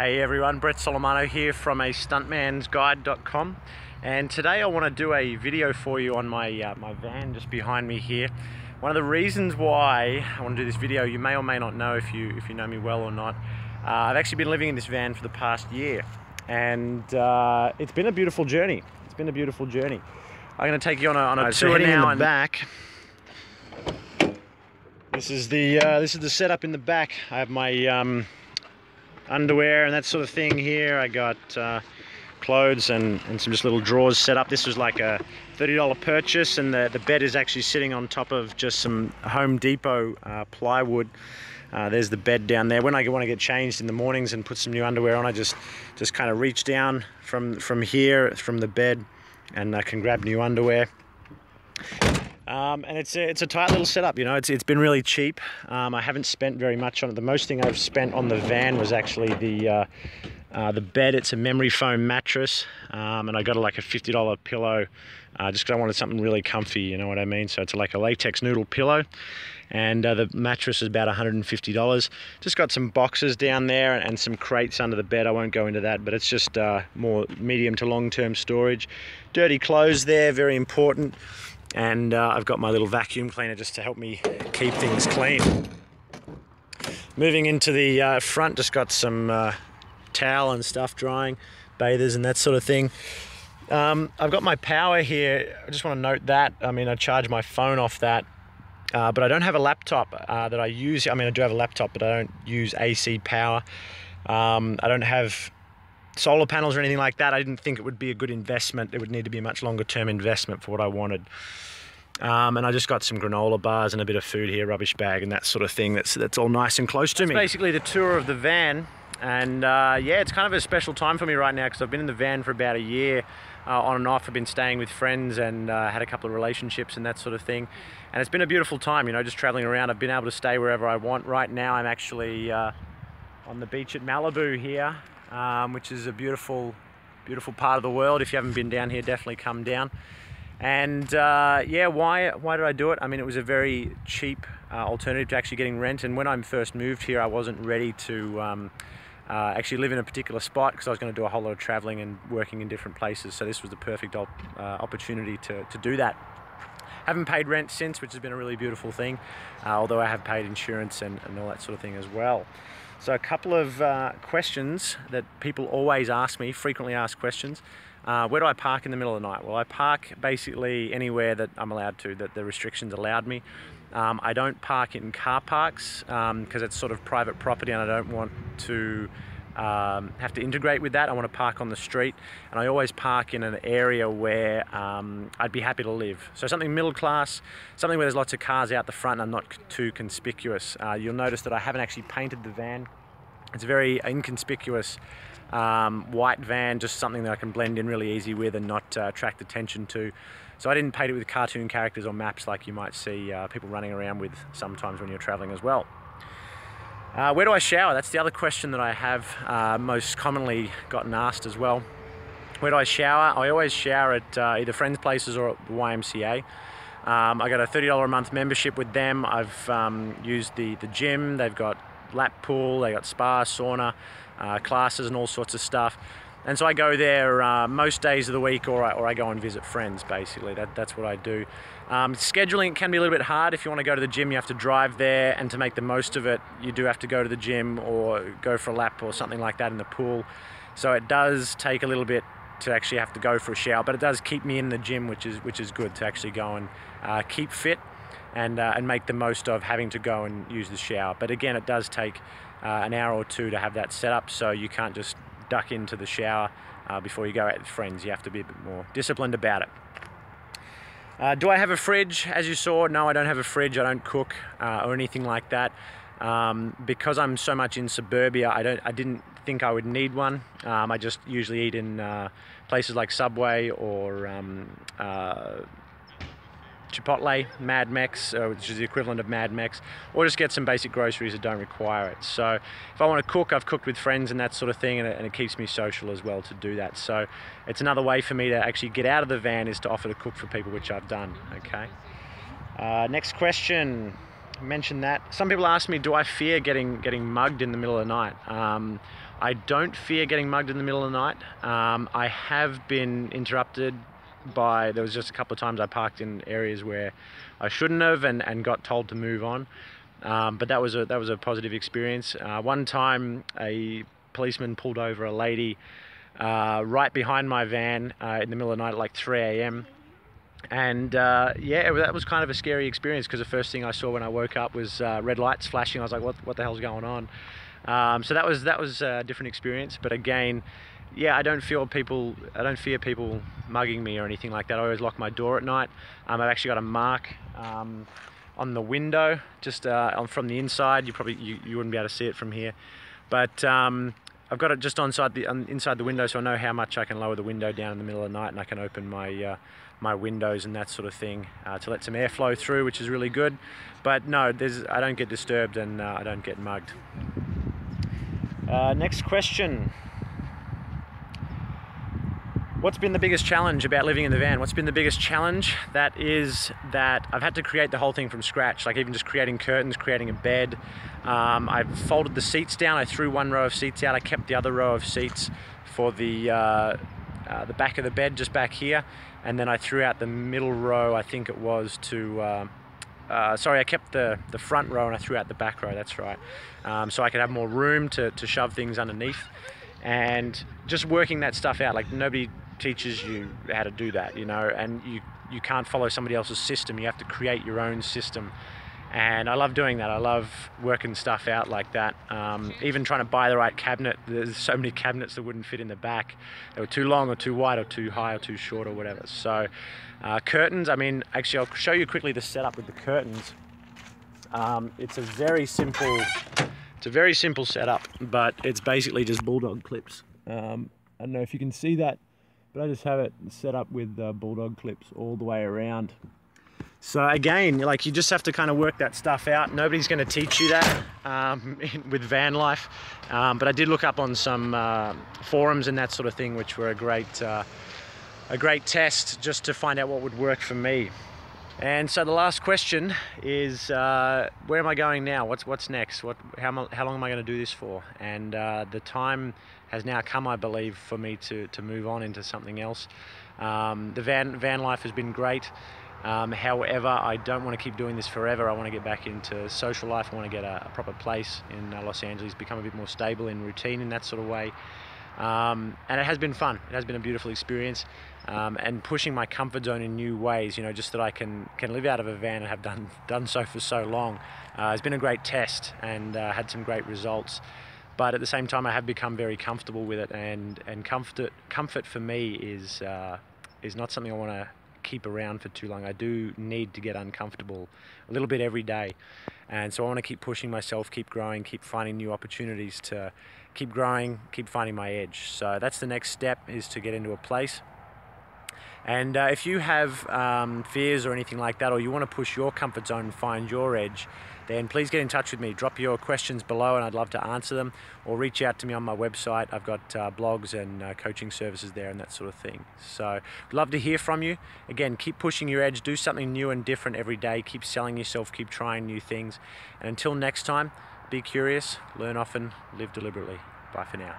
Hey everyone, Brett Solomano here from stuntmansguide.com, and today I want to do a video for you on my my van just behind me here. One of the reasons why I want to do this video, you may or may not know if you know me well or not. I've actually been living in this van for the past year, and it's been a beautiful journey. It's been a beautiful journey. I'm going to take you on a tour now. In the back. This is the setup in the back. I have my underwear and that sort of thing here. I got clothes and some just little drawers set up. This was like a $30 purchase, and the bed is actually sitting on top of just some Home Depot plywood. There's the bed down there. When I want to get changed in the mornings and put some new underwear on, I just kind of reach down from here, from the bed, and I can grab new underwear. And it's a tight little setup, you know. It's been really cheap. I haven't spent very much on it. The most thing I've spent on the van was actually the bed. It's a memory foam mattress, and I got like a $50 pillow, just because I wanted something really comfy, you know what I mean? So it's like a latex noodle pillow, and the mattress is about $150. Just got some boxes down there and some crates under the bed. I won't go into that, but it's just more medium to long-term storage. Dirty clothes there, very important. And I've got my little vacuum cleaner just to help me keep things clean. Moving into the front, just got some towel and stuff drying, bathers and that sort of thing. I've got my power here. I just want to note that. I mean, I charge my phone off that, but I don't have a laptop that I use. I mean, I do have a laptop, but I don't use AC power. I don't have solar panels or anything like that. I didn't think it would be a good investment. It would need to be a much longer term investment for what I wanted. And I just got some granola bars and a bit of food here, rubbish bag and that sort of thing. That's all nice and close to me. Basically the tour of the van, and yeah, it's kind of a special time for me right now because I've been in the van for about a year, on and off. I've been staying with friends and had a couple of relationships and that sort of thing. And it's been a beautiful time, you know, just traveling around. I've been able to stay wherever I want. Right now I'm actually on the beach at Malibu here, which is a beautiful part of the world. If you haven't been down here, definitely come down. And yeah, why did I do it? I mean, it was a very cheap alternative to actually getting rent. And when I first moved here, I wasn't ready to actually live in a particular spot because I was going to do a whole lot of traveling and working in different places. So this was the perfect opportunity to do that. Haven't paid rent since, which has been a really beautiful thing, although I have paid insurance and all that sort of thing as well. So a couple of questions that people always ask me, frequently asked questions. Where do I park in the middle of the night? Well, I park basically anywhere that I'm allowed to, that the restrictions allowed me. I don't park in car parks because it's sort of private property and I don't want to have to integrate with that. I want to park on the street, and I always park in an area where I'd be happy to live. So something middle class, something where there's lots of cars out the front and I'm not too conspicuous. You'll notice that I haven't actually painted the van. It's a very inconspicuous white van, just something that I can blend in really easy with and not attract attention to. So I didn't paint it with cartoon characters or maps like you might see people running around with sometimes when you're traveling as well. Where do I shower? That's the other question that I have most commonly gotten asked as well. Where do I shower? I always shower at either friends' places or at the YMCA. I got a $30 a month membership with them. I've used the gym. They've got lap pool, they got spa, sauna, classes and all sorts of stuff. And so I go there most days of the week, or I go and visit friends, basically. That's what I do. Scheduling can be a little bit hard. If you want to go to the gym, you have to drive there, and to make the most of it, you do have to go to the gym or go for a lap or something like that in the pool. So it does take a little bit to actually have to go for a shower, but it does keep me in the gym, which is good, to actually go and keep fit and make the most of having to go and use the shower. But again, it does take an hour or two to have that set up, so you can't just duck into the shower before you go out with friends. You have to be a bit more disciplined about it. Do I have a fridge? As you saw, no, I don't have a fridge. I don't cook or anything like that. Because I'm so much in suburbia, I didn't think I would need one. I just usually eat in places like Subway or Chipotle, Mad Mex, which is the equivalent of Mad Mex, or just get some basic groceries that don't require it. So if I want to cook, I've cooked with friends and that sort of thing, and it keeps me social as well to do that. So it's another way for me to actually get out of the van, is to offer to cook for people, which I've done. Okay. Next question. I mentioned that. Some people ask me, do I fear getting mugged in the middle of the night? I don't fear getting mugged in the middle of the night. I have been interrupted by, there was just a couple of times I parked in areas where I shouldn't have and got told to move on. But that was a positive experience. One time a policeman pulled over a lady right behind my van in the middle of the night at like 3 a.m. And yeah, that was kind of a scary experience, because the first thing I saw when I woke up was red lights flashing. I was like, what the hell's going on? So that was a different experience. But again, yeah, I don't fear people mugging me or anything like that. I always lock my door at night. I've actually got a mark on the window, just from the inside. You wouldn't be able to see it from here, but I've got it just inside the window, so I know how much I can lower the window down in the middle of the night, and I can open my my windows and that sort of thing to let some airflow through, which is really good. But no, I don't get disturbed, and I don't get mugged. Next question. What's been the biggest challenge about living in the van? What's been the biggest challenge? That is that I've had to create the whole thing from scratch, like even just creating curtains, creating a bed. I've folded the seats down. I threw one row of seats out. I kept the other row of seats for the back of the bed, just back here. And then I threw out the middle row, I think it was, to... sorry, I kept the front row and I threw out the back row, that's right. So I could have more room to shove things underneath. And just working that stuff out, like nobody teaches you how to do that, you know, and you can't follow somebody else's system. You have to create your own system, and I love doing that. I love working stuff out like that. Even trying to buy the right cabinet. There's so many cabinets that wouldn't fit in the back. They were too long or too wide or too high or too short or whatever. So curtains, I mean, actually I'll show you quickly the setup with the curtains. It's a very simple setup, but it's basically just bulldog clips. I don't know if you can see that, but I just have it set up with bulldog clips all the way around. So again, like, you just have to kind of work that stuff out. Nobody's going to teach you that with van life. But I did look up on some forums and that sort of thing, which were a great test just to find out what would work for me. And so the last question is, where am I going now? What's next? How long am I going to do this for? And the time has now come, I believe, for me to move on into something else. The van life has been great. However, I don't want to keep doing this forever. I want to get back into social life. I want to get a proper place in Los Angeles, become a bit more stable in routine in that sort of way. And it has been fun. It has been a beautiful experience, and pushing my comfort zone in new ways, you know, just that I can live out of a van and have done so for so long. It's been a great test, and had some great results. But at the same time, I have become very comfortable with it, and comfort for me is not something I want to keep around for too long. I do need to get uncomfortable a little bit every day, and so I want to keep pushing myself, keep growing, keep finding new opportunities to keep growing, keep finding my edge. So that's the next step, is to get into a place. And if you have fears or anything like that, or you want to push your comfort zone and find your edge, then please get in touch with me. Drop your questions below and I'd love to answer them, or reach out to me on my website. I've got blogs and coaching services there and that sort of thing. So I'd love to hear from you. Again, keep pushing your edge, do something new and different every day, keep selling yourself, keep trying new things. And until next time, be curious, learn often, live deliberately. Bye for now.